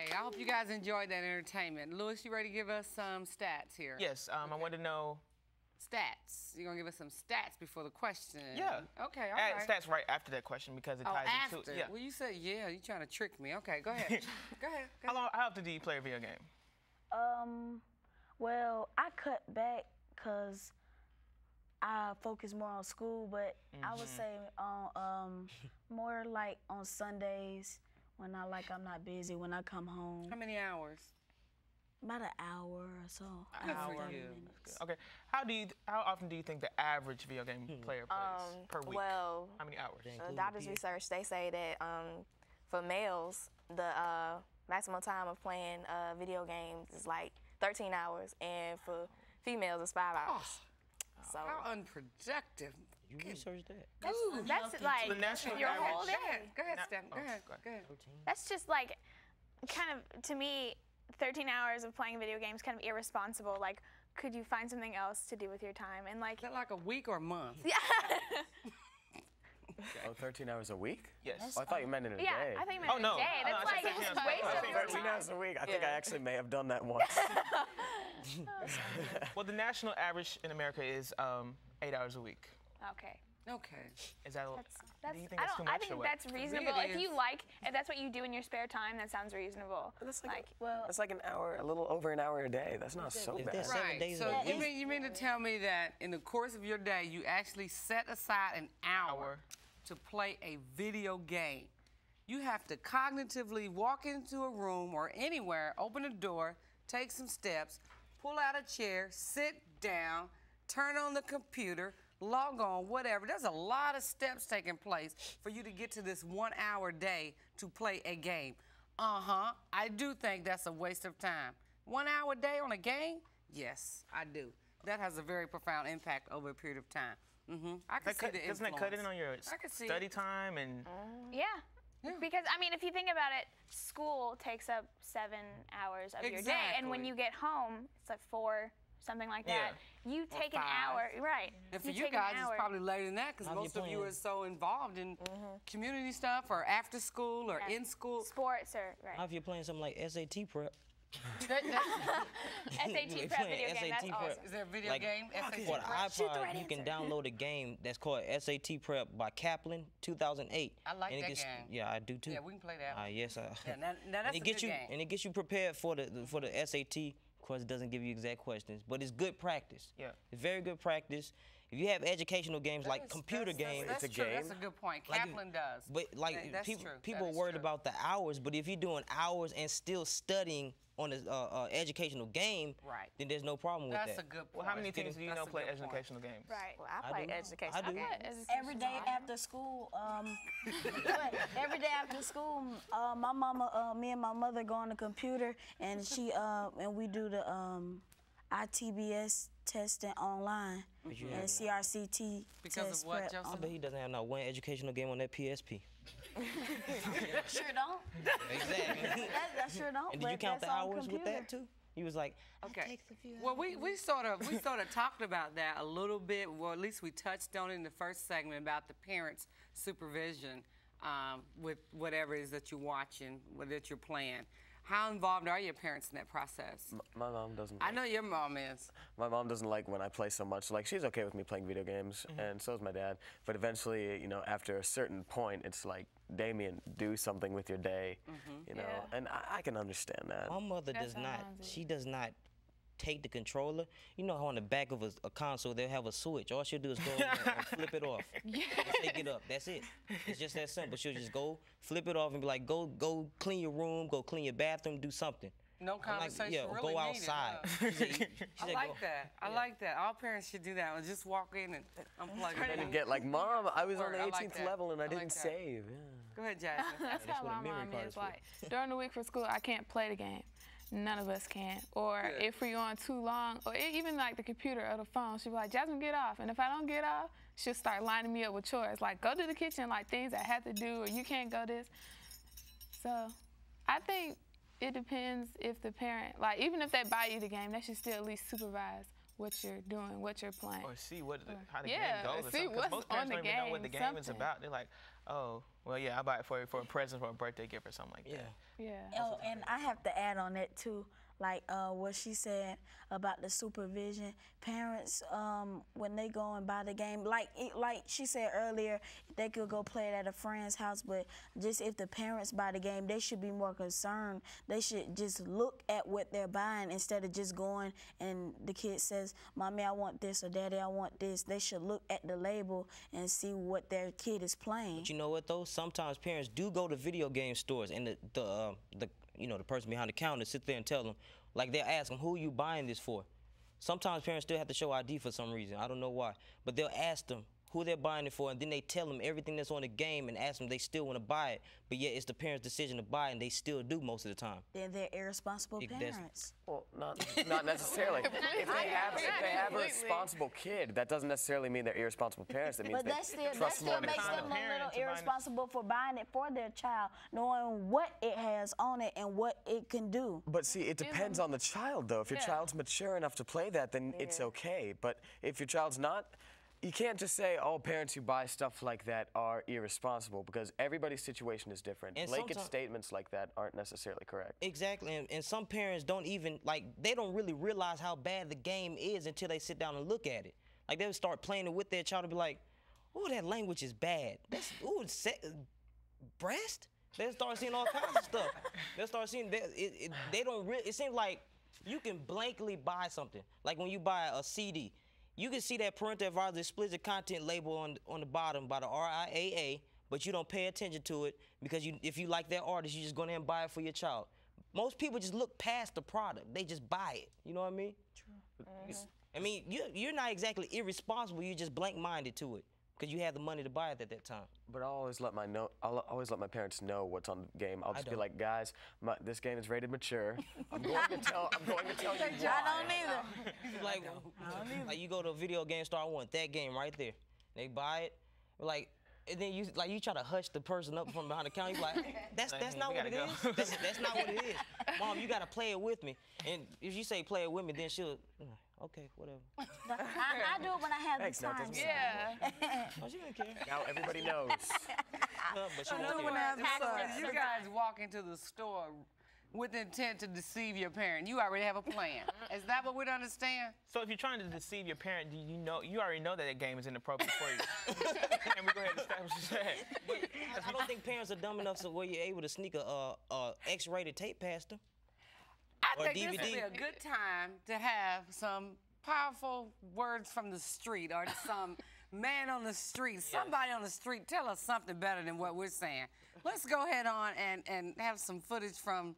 Okay, I hope you guys enjoyed that entertainment. Louis, you ready to give us some stats here? Yes, I want to know. Stats. You're going to give us some stats before the question. Yeah. Okay, all right. Stats right after that question because it ties into it. Yeah. Well, you said, yeah, you're trying to trick me. Okay, go ahead. Go ahead. How often do you play a video game? Well, I cut back because I focus more on school, but I would say on more like on Sundays when I'm not busy, when I come home. How many hours? About an hour or so. An hour. 30 minutes. Okay. How often do you think the average video game player plays per week? Well, how many hours? Doctors' research, they say that for males, the maximum time of playing video games is like 13 hours, and for females, it's 5 hours. So how unproductive. You researched that. That's like your whole day. Go ahead, Steph. Go ahead. That's just like, kind of, to me, 13 hours of playing video games kind of irresponsible. Like, could you find something else to do with your time? And like, is that like a week or a month? Yeah. Oh, 13 hours a week? Yes. Oh, I thought you meant in a day. Yeah, I think you meant in a day. That's like a waste of your 13 time. hours a week. I think I actually may have done that once. Well, the national average in America is 8 hours a week. Okay. Okay. Is that do you think I that's too much? think that's reasonable. If that's what you do in your spare time, that sounds reasonable. That's that's like an hour, a little over an hour a day. That's not so bad. 7 days so a week. you mean to tell me that in the course of your day, you actually set aside an hour to play a video game? You have to cognitively walk into a room or anywhere, open a door, take some steps, pull out a chair, sit down, turn on the computer, log on, whatever. There's a lot of steps taking place for you to get to this 1 hour day to play a game. I do think that's a waste of time. 1 hour day on a game? Yes, I do. That has a very profound impact over a period of time. I can see the influence. Doesn't that cut in on your study time and? Yeah. Because, I mean, if you think about it, school takes up 7 hours of your day, and when you get home, it's like 4, something like that. You take an hour, right? And for you guys, it's probably later than that, because most of you are so involved in community stuff or after school or in school. Sports or, right. How if you're playing something like SAT prep? SAT prep video game, that's awesome. Is there a video game? SAT For the prep? iPod, you can download a game that's called SAT Prep by Kaplan, 2008. I like that game. Yeah, I do too. Yeah, we can play that one. Yes, yeah, now that's a good game. And it gets you prepared for the SAT. Of course, it doesn't give you exact questions, but it's good practice. Yeah. It's very good practice. If you have educational games like computer games, it's a game. That's a good point. Kaplan does. But like people are worried about the hours, but if you're doing hours and still studying on an educational game, then there's no problem with that. That's a good point. Well, how many teams do you know play educational games? Right. Well, I play educational games. Every day after school, every day after school, my mama, me and my mother go on the computer, and and we do the ITBS testing online and CRCT because of what, Joseph? I bet he doesn't have not one educational game on that PSP. Sure don't. Exactly. That sure don't. And did you count the hours with that too? He was like, okay. Well, we sort of talked about that a little bit. Well, at least we touched on it in the first segment about the parents' supervision with whatever it is that you're watching, that you're playing. How involved are your parents in that process? My mom doesn't. I know your mom is. My mom doesn't like when I play so much. Like, she's okay with me playing video games, and so is my dad. But eventually, you know, after a certain point, it's like, Damien, do something with your day, you know. And I can understand that. My mother does not. She does not take the controller. You know how on the back of a console they'll have a switch. All she'll do is go and flip it off. Take it up. That's it. It's just that simple. She'll just go flip it off and be like, go clean your room, go clean your bathroom, do something. No conversation. Yeah, really go outside. I like that. I like that. All parents should do that. Just walk in and unplug it. And get like, Mom, I was on the 18th level and I didn't save. Yeah. Go ahead, Jasmine. That's how my mom is. Like, during the week for school, I can't play the game. None of us can. Or if we're on too long, or even like the computer or the phone, she'll be like, Jasmine, get off. And if I don't get off, she'll start lining me up with chores. Like, go to the kitchen, like things I have to do, or you can't go this. So I think it depends if the parent, like even if they buy you the game, they should still at least supervise what you're doing, what you're playing. Or see how the game goes. See what's most parents on the don't even know what the game is about. They're like, Oh, well, yeah, I buy it for you for a present, for a birthday gift or something like that. Yeah. Oh, and I have to add on that too, like what she said about the supervision. Parents, when they go and buy the game, like she said earlier, they could go play it at a friend's house, but just if the parents buy the game, they should be more concerned. They should just look at what they're buying instead of just going and the kid says, "Mommy, I want this," or "Daddy, I want this." They should look at the label and see what their kid is playing. But you know what though? Sometimes parents do go to video game stores and the person behind the counter sit there and tell them, like they'll ask them, "Who are you buying this for?" Sometimes parents still have to show ID for some reason. I don't know why. But they'll ask them who they're buying it for, and then they tell them everything that's on the game and ask them they still want to buy it, but yet it's the parents' decision to buy it, and they still do most of the time. Then they're irresponsible parents. Well, not necessarily. If they have a responsible kid, that doesn't necessarily mean they're irresponsible parents. That means But that still makes them a little irresponsible for buying it for their child, knowing what it has on it and what it can do. But see, it depends on the child, though. If your child's mature enough to play that, then it's okay. But if your child's not, you can't just say, oh, parents who buy stuff like that are irresponsible, because everybody's situation is different. And blanket statements like that aren't necessarily correct. Exactly, and some parents don't even, they don't really realize how bad the game is until they sit down and look at it. Like, they'll start playing it with their child and be like, oh, that language is bad. That's, ooh, breast? They'll start seeing all kinds of stuff. They'll start seeing, they don't really, it seems like you can blankly buy something. Like when you buy a CD, you can see that parental advisory explicit content label on the bottom by the RIAA, but you don't pay attention to it because if you like that artist, you just go there and buy it for your child. Most people just look past the product. They just buy it. You know what I mean? True. I mean, you're not exactly irresponsible. You're just blank-minded to it because you had the money to buy it at that time. But I'll always let my parents know what's on the game. I'll just be like, guys, this game is rated mature. I'm going to tell you why. I don't either. Like you go to a video game store, I want that game right there. They buy it, and then you try to hush the person up from behind the counter. You're like, that's not what it is. That's not what it is. Mom, you gotta play it with me. And if you say play it with me, then she'll, okay, whatever. I do it when I have the time. Yeah. Oh, she doesn't care. Now everybody knows. But she I know when I have a son. You guys walk into the store with the intent to deceive your parent. You already have a plan. Is that what we'd understand? So if you're trying to deceive your parent, you already know that game is inappropriate for you. And we go ahead and establish that. I don't think parents are dumb enough so where you're able to sneak a X-rated tape past them. I think this would be a good time to have some powerful words from the street or some man on the street, somebody on the street tell us something better than what we're saying. Let's go ahead on and have some footage from,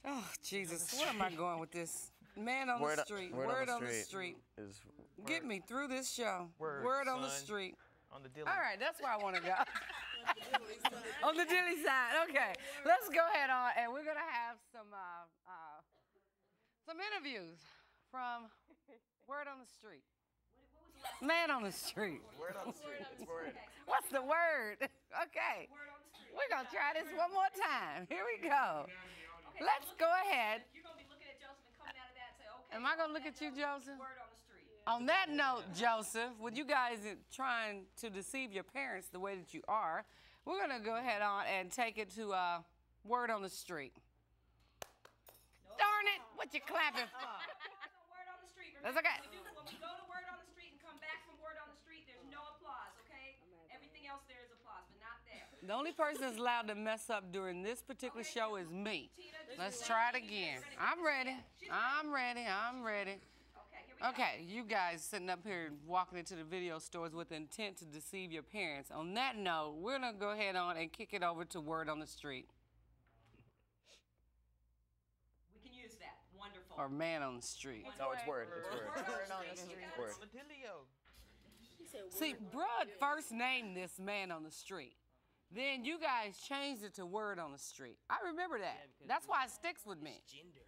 oh, Jesus, where am I going with this? Man on the street, word on the street. Get me through this show. Word on the street. On the dilly. All right, that's where I want to go. On the dilly side, okay. Let's go ahead on, and we're going to have some interviews from Word on the Street. Man on the street. Word on the street. What's the word? Okay. We're going to try this one more time. Here we go. Let's go ahead. You're going to be looking at Joseph and coming out of that and say, okay. Am I going to look at you, Joseph? Word on the street. On that note, Joseph, with you guys trying to deceive your parents the way that you are, we're going to go ahead on and take it to Word on the Street. Darn it, what you clapping for? Word on the street. That's okay. When we go to Word on the Street and come back from Word on the Street, there's no applause, okay? Everything else there is applause, but not there. The only person that's allowed to mess up during this particular show is me. Let's try it again. I'm ready. I'm ready. I'm ready. Okay, you guys sitting up here walking into the video stores with the intent to deceive your parents. On that note, we're going to go ahead on and kick it over to Word on the Street. We can use that. Wonderful. Or Man on the Street. No, it's Word. It's Word. Word on the street. Word. On the dillio. See, Brud first named this Man on the Street. Then you guys changed it to Word on the Street. I remember that. That's why it sticks with me. Gender.